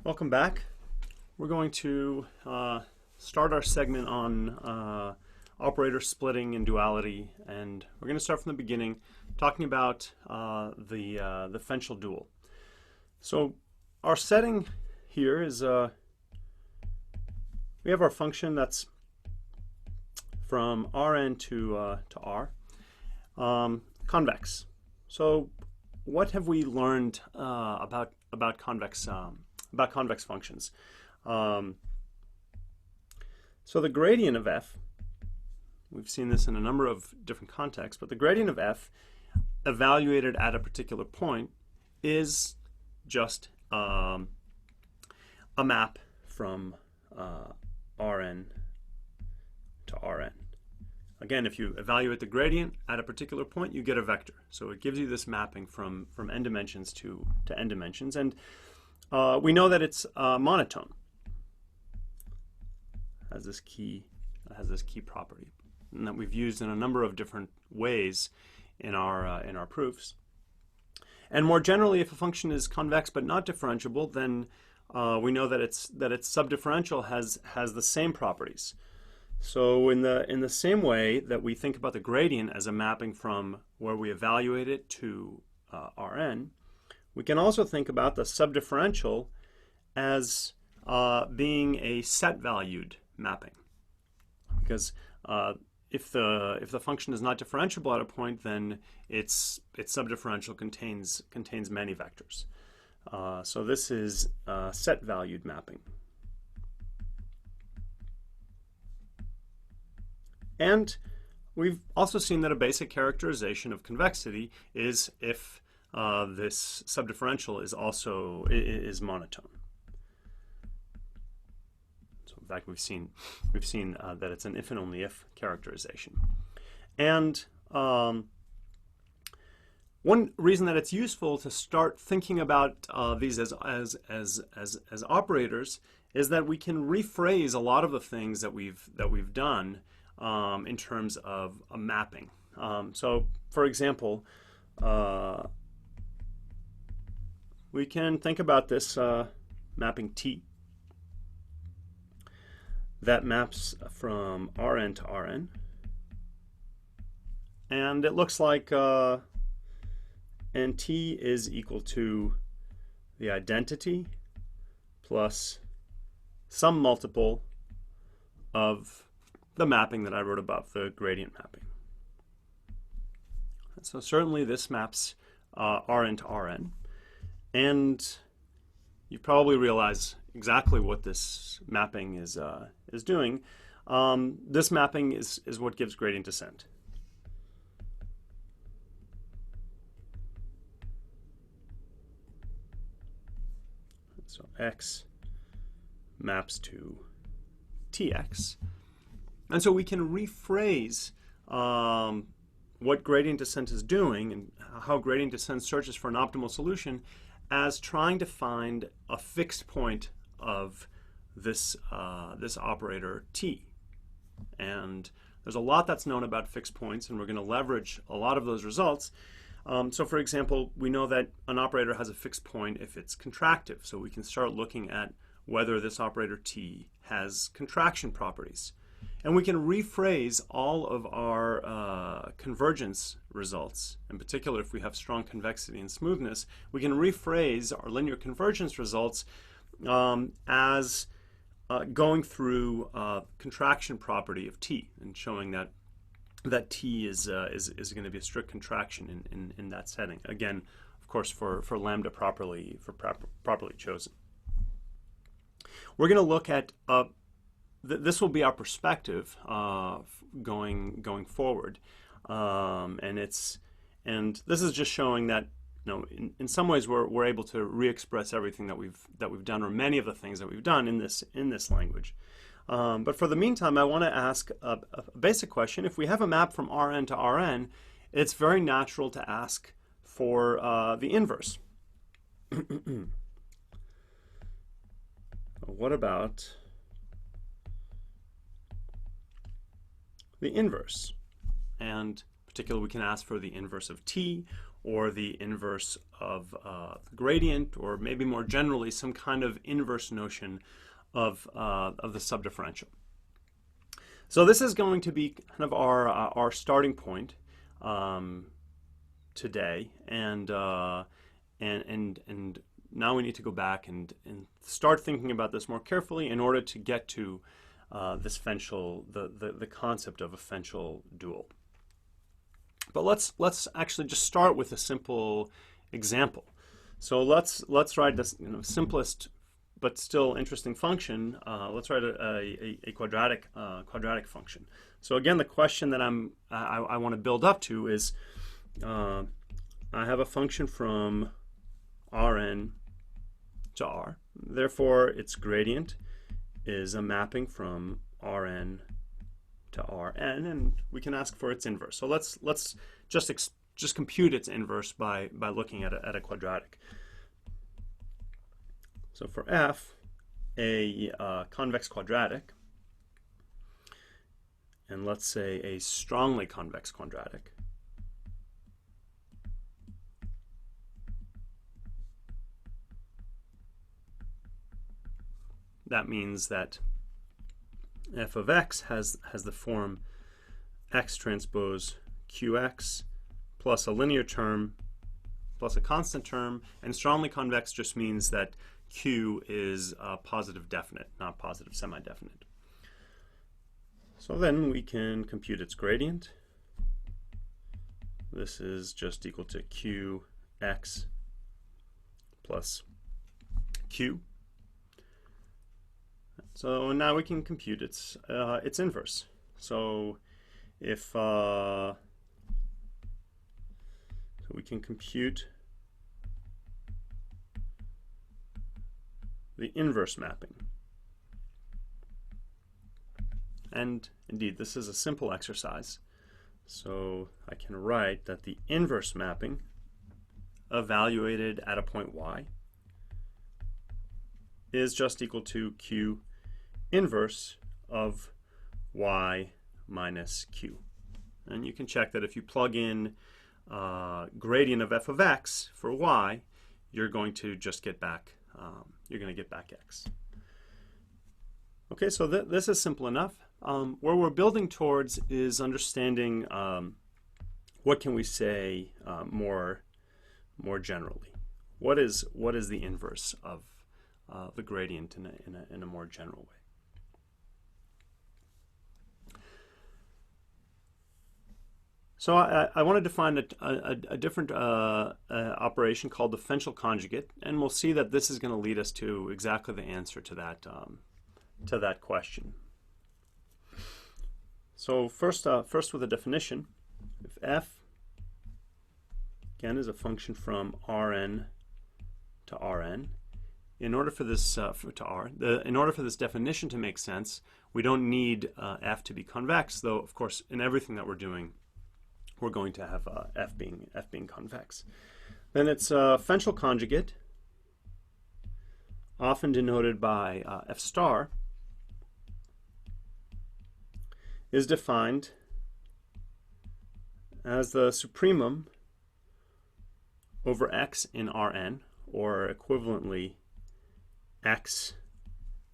Welcome back. We're going to start our segment on operator splitting and duality, and we're going to start from the beginning, talking about the Fenchel dual. So our setting here is we have our function that's from Rn to R, convex. So what have we learned about convex functions? So the gradient of f, we've seen this in a number of different contexts, but the gradient of f evaluated at a particular point is just a map from Rn to Rn. Again, if you evaluate the gradient at a particular point, you get a vector. So it gives you this mapping from n dimensions to n dimensions. And we know that it's monotone. Has this key property, and that we've used in a number of different ways in our proofs. And more generally, if a function is convex but not differentiable, then we know that its subdifferential has the same properties. So in the same way that we think about the gradient as a mapping from where we evaluate it to Rn, we can also think about the subdifferential as being a set-valued mapping, because if the function is not differentiable at a point, then its subdifferential contains many vectors. So this is set-valued mapping. And we've also seen that a basic characterization of convexity is if this subdifferential is monotone. So in fact, we've seen that it's an if and only if characterization. And one reason that it's useful to start thinking about these as operators is that we can rephrase a lot of the things that we've done in terms of a mapping. So, for example, we can think about this mapping T that maps from Rn to Rn, and it looks like Nt is equal to the identity plus some multiple of the mapping that I wrote above, the gradient mapping. So certainly this maps Rn to Rn, and you probably realize exactly what this mapping is doing. This mapping is what gives gradient descent. So x maps to Tx. And so we can rephrase what gradient descent is doing and how gradient descent searches for an optimal solution as trying to find a fixed point of this operator T. And there's a lot that's known about fixed points, and we're going to leverage a lot of those results. So for example, we know that an operator has a fixed point if it's contractive. So we can start looking at whether this operator T has contraction properties. And we can rephrase all of our convergence results. In particular, if we have strong convexity and smoothness, we can rephrase our linear convergence results as going through contraction property of T and showing that T is going to be a strict contraction in that setting. Again, of course, for lambda properly chosen. We're going to look at this will be our perspective going forward, and this is just showing that in some ways we're able to re-express everything that we've done, or many of the things that we've done in this language. But for the meantime, I want to ask a basic question. If we have a map from Rn to Rn, it's very natural to ask for the inverse. What about the inverse? And particularly, we can ask for the inverse of T, or the inverse of the gradient, or maybe more generally some kind of inverse notion of the subdifferential. So this is going to be kind of our starting point today, and now we need to go back and start thinking about this more carefully in order to get to this Fenchel, the concept of a Fenchel dual. But let's actually just start with a simple example. So let's write this simplest but still interesting function. Let's write a quadratic function. So again, the question that I want to build up to is I have a function from Rn to R. Therefore, its gradient is a mapping from Rn to Rn, and we can ask for its inverse. So let's just compute its inverse by looking at a quadratic. So for f, a convex quadratic, and let's say a strongly convex quadratic, that means that f of x has the form x transpose qx plus a linear term plus a constant term, and strongly convex just means that q is positive definite, not positive semi-definite. So then we can compute its gradient. This is just equal to qx plus q. So now we can compute its inverse. So if so we can compute the inverse mapping. And indeed, this is a simple exercise. So I can write that the inverse mapping evaluated at a point y is just equal to q inverse of y minus q. And you can check that if you plug in gradient of f of x for y, you're going to just get back x. Okay, so this is simple enough. Where we're building towards is understanding what can we say more generally. What is the inverse of the gradient in a more general way? So I want to define a different operation called the Fenchel conjugate, and we'll see that this is going to lead us to exactly the answer to that question. So first with a definition, if f again is a function from Rn to Rn, in order for this in order for this definition to make sense, we don't need f to be convex, though of course in everything that we're doing, we're going to have f being convex. Then it's Fenchel conjugate, often denoted by f star, is defined as the supremum over x in Rn, or equivalently x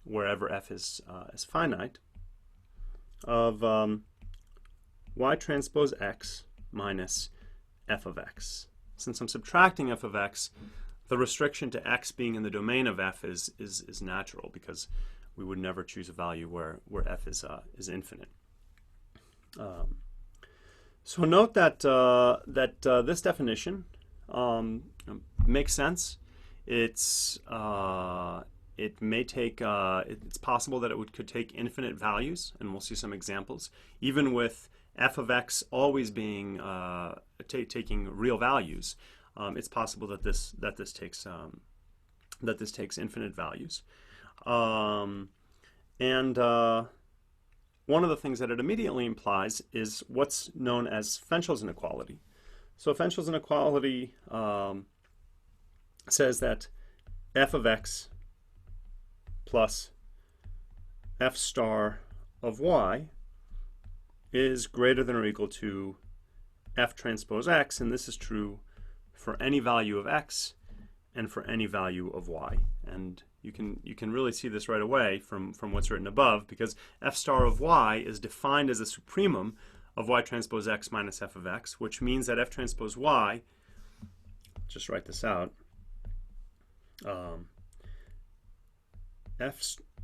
wherever f is finite, of y transpose x minus f of x. Since I'm subtracting f of x, the restriction to x being in the domain of f is natural, because we would never choose a value where f is infinite. So note that this definition makes sense. It may take it's possible that it could take infinite values, and we'll see some examples. Even with f of x always being taking real values, it's possible that this takes infinite values. One of the things that it immediately implies is what's known as Fenchel's inequality. So Fenchel's inequality says that f of x plus f star of y is greater than or equal to f transpose x, and this is true for any value of x and for any value of y. And you can really see this right away from what's written above, because f star of y is defined as a supremum of y transpose x minus f of x, which means that f transpose y, just write this out,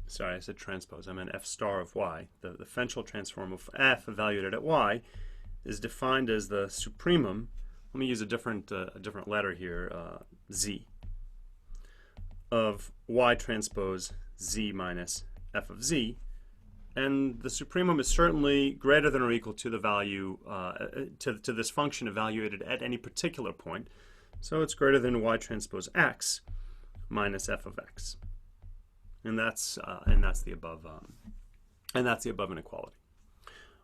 sorry, I said transpose, I meant f star of y. The Fenchel transform of f evaluated at y is defined as the supremum. Let me use a different letter here, z, of y transpose z minus f of z, and the supremum is certainly greater than or equal to the value to this function evaluated at any particular point. So it's greater than y transpose x minus f of x, and that's the above inequality.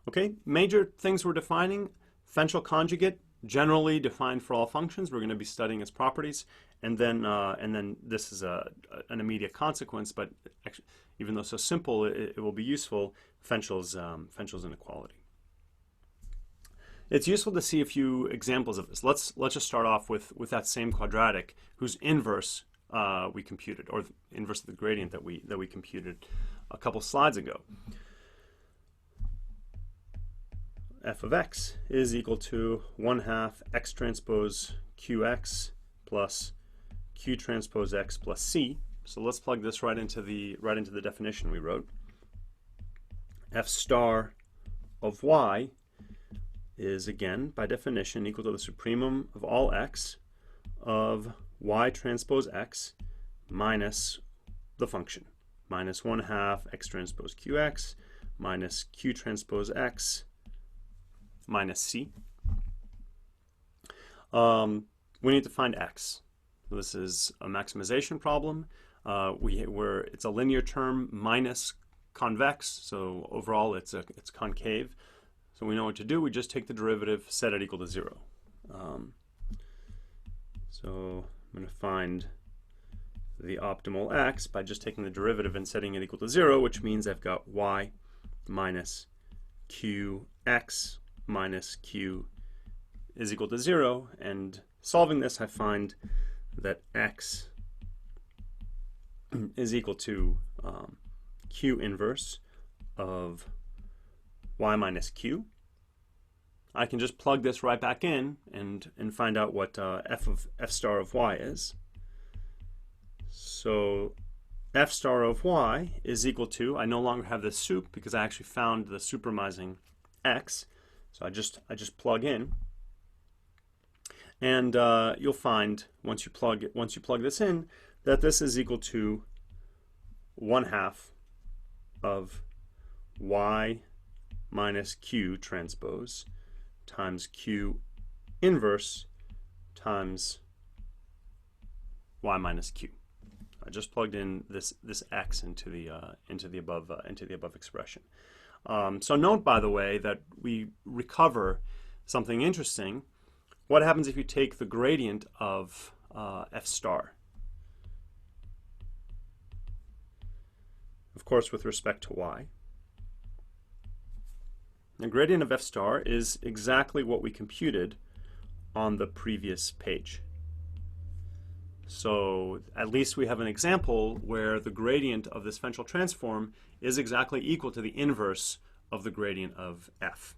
Okay, major things we're defining: Fenchel conjugate, generally defined for all functions. We're going to be studying its properties, and then this is an immediate consequence, but actually, even though so simple, it will be useful. Fenchel's inequality. It's useful to see a few examples of this. Let's just start off with that same quadratic whose inverse we computed, or the inverse of the gradient that we computed a couple slides ago. F of x is equal to 1/2 x transpose qx plus q transpose x plus c. So let's plug this right into the definition we wrote. F star of y is, again, by definition, equal to the supremum of all x of y transpose x minus the function, minus 1/2 x transpose qx minus q transpose x minus c. We need to find x. This is a maximization problem. It's a linear term minus convex, so overall it's concave. So we know what to do. We just take the derivative, set it equal to 0. So I'm going to find the optimal x by just taking the derivative and setting it equal to 0, which means I've got y minus qx minus q is equal to 0. And solving this, I find that x is equal to q inverse of y minus q. I can just plug this right back in and find out what f star of y is. So f star of y is equal to, I no longer have this sup because I actually found the supremizing x. So I just plug in, and you'll find once you plug this in that this is equal to 1/2 of y minus q transpose times q inverse times y minus q. I just plugged in this x into the above expression. So note, by the way, that we recover something interesting. What happens if you take the gradient of f star? Of course, with respect to y. The gradient of f star is exactly what we computed on the previous page. So at least we have an example where the gradient of this Fenchel transform is exactly equal to the inverse of the gradient of f.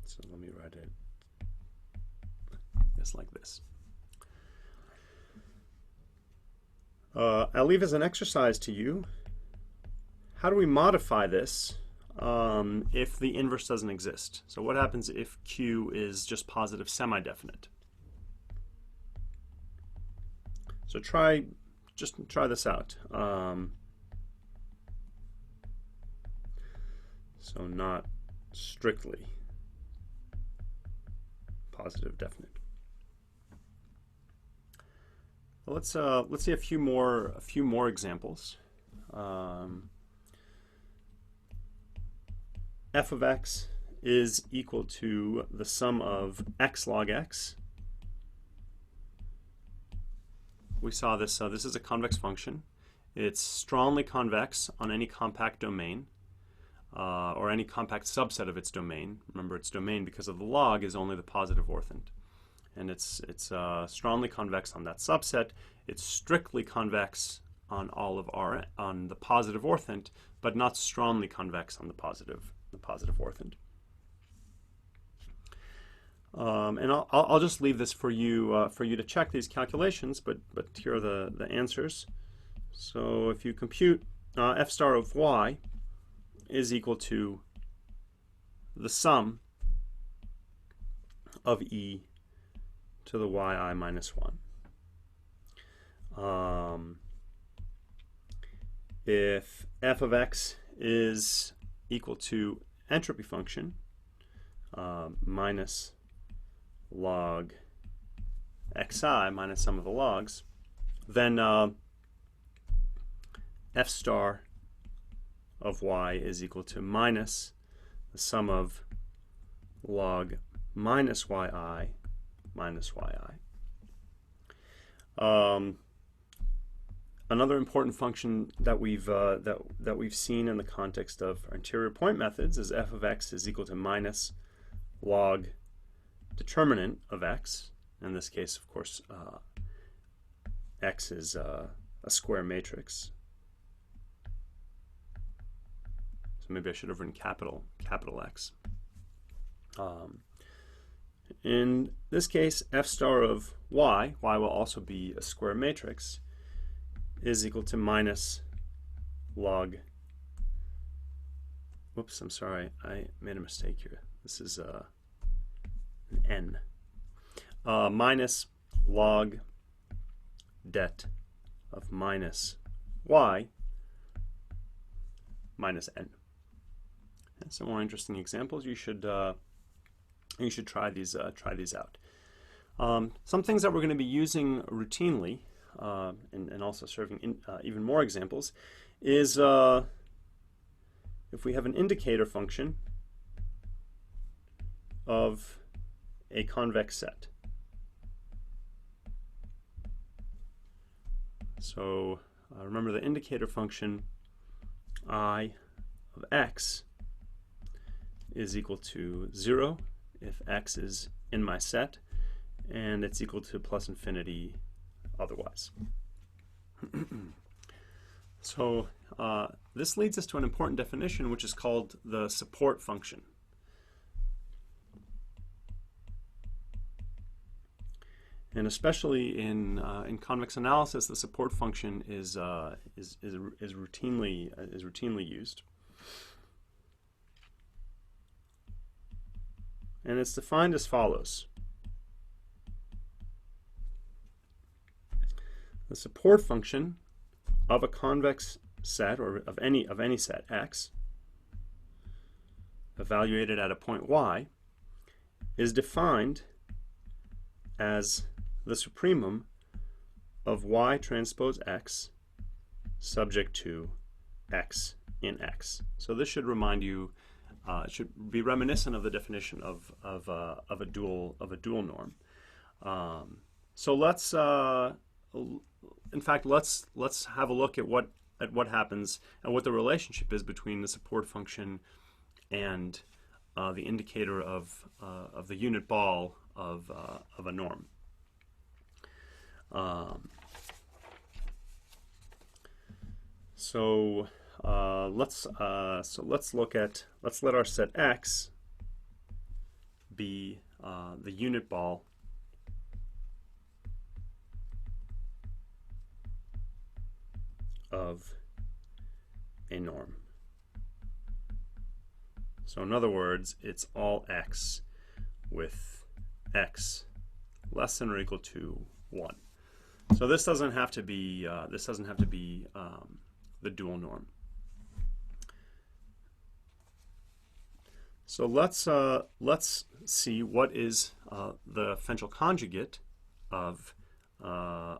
So let me write it just like this. I'll leave as an exercise to you, how do we modify this if the inverse doesn't exist? So what happens if q is just positive semi-definite? So just try this out. So not strictly positive definite. Well, let's see a few more examples. F of x is equal to the sum of x log x. We saw this. This is a convex function. It's strongly convex on any compact domain. or any compact subset of its domain. Remember, its domain, because of the log, is only the positive orthant. And it's strongly convex on that subset. It's strictly convex on all of on the positive orthant, but not strongly convex on the positive orthant. And I'll just leave this for you to check these calculations, but here are the answers. So if you compute f star of y is equal to the sum of e to the yi minus 1. If f of x is equal to entropy function minus log xi minus sum of the logs, then f star of y is equal to minus the sum of log minus yi minus yi. Another important function that we've seen in the context of interior point methods is f of x is equal to minus log determinant of x. In this case, of course, x is a square matrix. So maybe I should have written capital X. In this case, f star of y will also be a square matrix, is equal to minus log, whoops, I'm sorry, I made a mistake here. This is an n. Minus log det of minus y minus n. And some more interesting examples. You should try these out. Some things that we're going to be using routinely, and also serving even more examples, is if we have an indicator function of a convex set. So remember, the indicator function I of x is equal to 0 if x is in my set, and it's equal to plus infinity otherwise. So this leads us to an important definition, which is called the support function. And especially in convex analysis, the support function is routinely used. And it's defined as follows. The support function of a convex set, or of any set x, evaluated at a point y, is defined as the supremum of y transpose x subject to x in x. So this should remind you, it should be reminiscent of the definition of a dual norm. So let's in fact let's have a look at what happens and what the relationship is between the support function and the indicator of the unit ball of a norm. Let's let our set X be the unit ball of a norm. So in other words, it's all x with x less than or equal to 1. So this doesn't have to be the dual norm. So let's see what is the Fenchel conjugate of a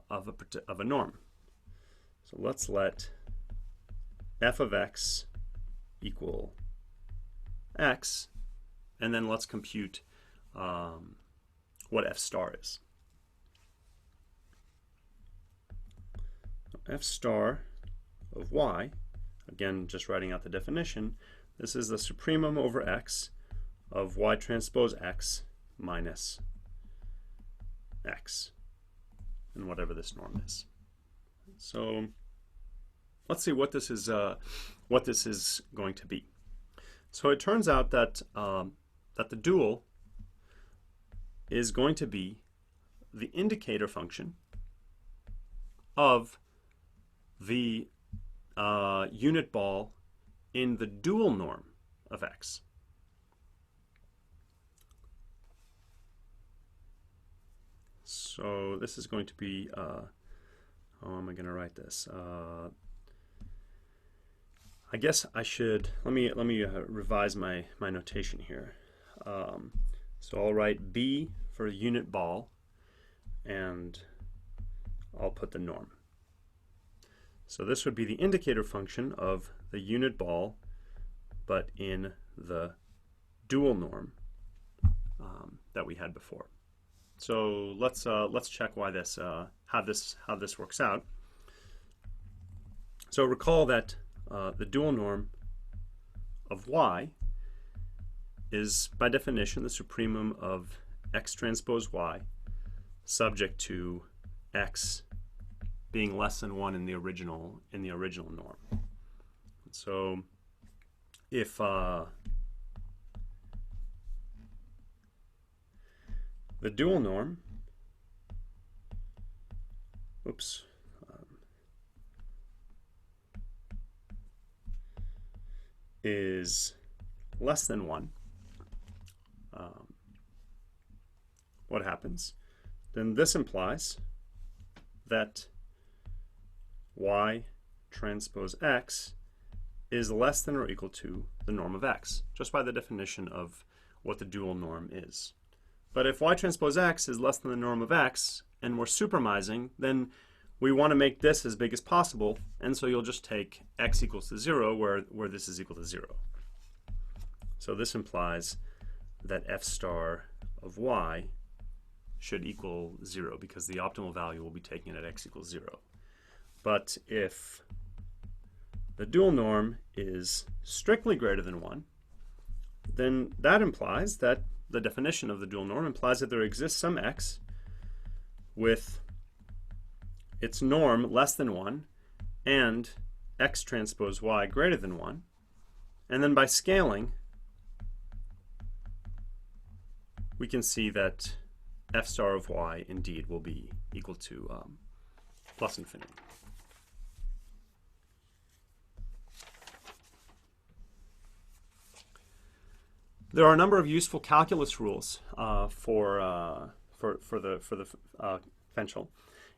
norm. So let's let f of x equal x, and then let's compute what f star is. F star of y, again just writing out the definition, This is the supremum over x of y transpose x minus x, and whatever this norm is. So let's see what this is going to be. So it turns out that that the dual is going to be the indicator function of the unit ball in the dual norm of x. So this is going to be, how am I going to write this? I guess I should, let me revise my notation here. So I'll write B for unit ball, and I'll put the norm. So this would be the indicator function of the unit ball, but in the dual norm that we had before. So let's check why this how this works out. So recall that the dual norm of y is by definition the supremum of x transpose y, subject to x being less than 1 in the original norm. So if the dual norm, is less than 1, what happens? Then this implies that y transpose x is less than or equal to the norm of x, just by the definition of what the dual norm is. But if y transpose x is less than the norm of x, and we're supermising, then we want to make this as big as possible, and so you'll just take x equals to 0 where this is equal to 0. So this implies that f star of y should equal 0, because the optimal value will be taken at x equals 0. But if the dual norm is strictly greater than 1, then that implies that the definition of the dual norm implies that there exists some x with its norm less than 1 and x transpose y greater than 1. And then by scaling, we can see that f star of y indeed will be equal to plus infinity. There are a number of useful calculus rules for the Fenchel,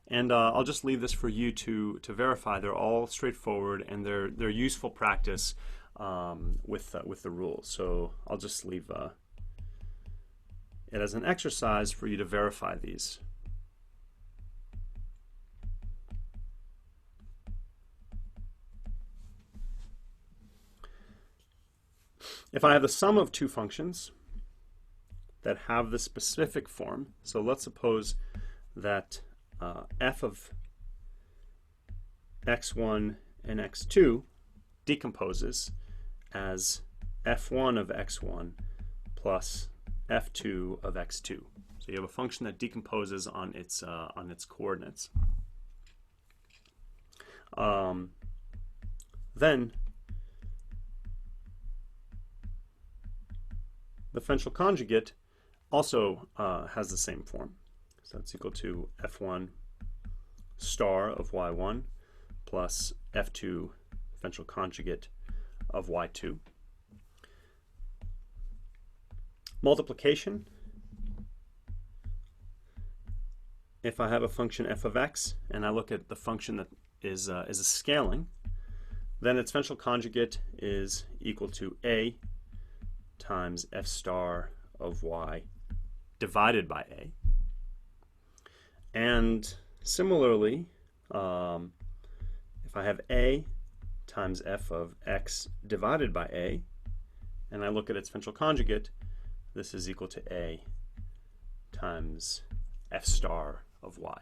and I'll just leave this for you to verify. They're all straightforward, and they're useful practice with the rules. So I'll just leave it as an exercise for you to verify these. If I have the sum of two functions that have the specific form, so let's suppose that f of x1 and x2 decomposes as f1 of x1 plus f2 of x2. So you have a function that decomposes on its coordinates. Then the Fenchel conjugate also has the same form. So that's equal to f1 star of y1 plus f2 Fenchel conjugate of y2. Multiplication. If I have a function f of x and I look at the function that is a scaling, then its Fenchel conjugate is equal to a times f star of y divided by a. And similarly, if I have a times f of x divided by a, and I look at its Fenchel conjugate, this is equal to a times f star of y.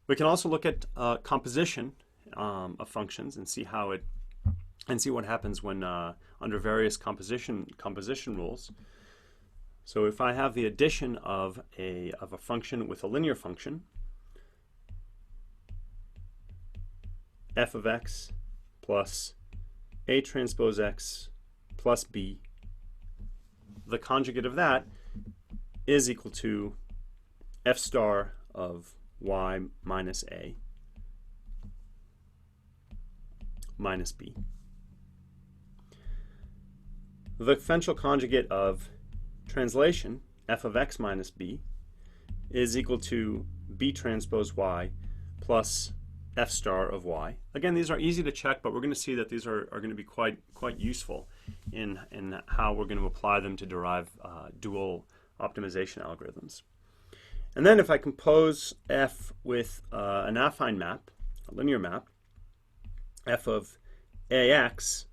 We can also look at composition of functions and see how it and see what happens when under various composition rules. So if I have the addition of a function with a linear function, f of x plus a transpose x plus b, the conjugate of that is equal to f star of y minus a minus b. The Fenchel conjugate of translation, f of x minus b, is equal to b transpose y plus f star of y. Again, these are easy to check, but we're going to see that these are going to be quite useful in how we're going to apply them to derive dual optimization algorithms. And then if I compose f with an affine map, a linear map, f of ax,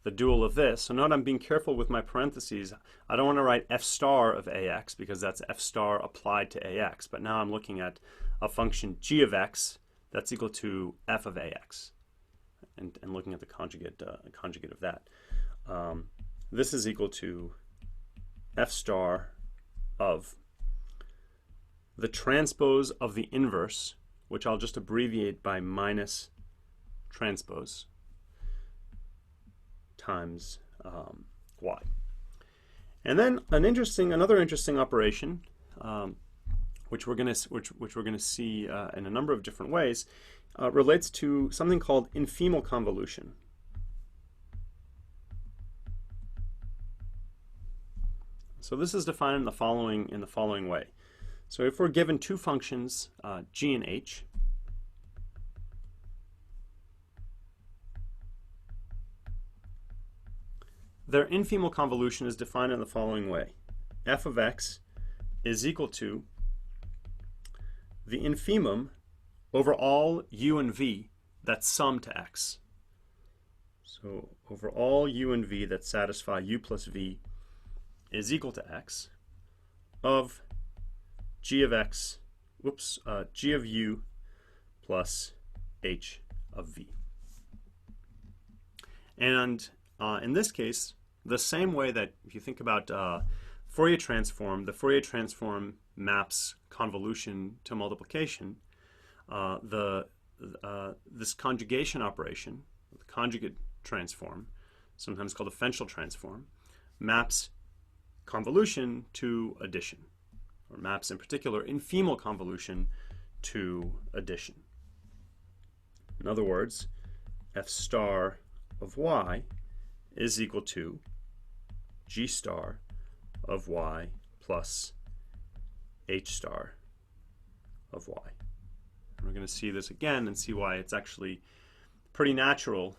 the dual of this. So note I'm being careful with my parentheses. I don't want to write f star of ax because that's f star applied to ax. But now I'm looking at a function g of x that's equal to f of ax, and looking at the conjugate of that. This is equal to f star of the transpose of the inverse, which I'll just abbreviate by minus transpose, times y. And then another interesting operation, which we're going to see in a number of different ways, relates to something called infemal convolution. So this is defined in the following way. So if we're given two functions, g and h, their infemal convolution is defined in the following way. F of x is equal to the infimum over all u and v that sum to x. So over all u and v that satisfy u plus v is equal to x of g of x, g of u plus h of v. And in this case, the same way that if you think about Fourier transform, the Fourier transform maps convolution to multiplication, this conjugation operation, the conjugate transform, sometimes called a Fenchel transform, maps convolution to addition, or maps in particular infemal convolution to addition. In other words, f star of y is equal to g star of y plus h star of y. And we're going to see this again and see why it's actually pretty natural.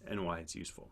And why it's useful.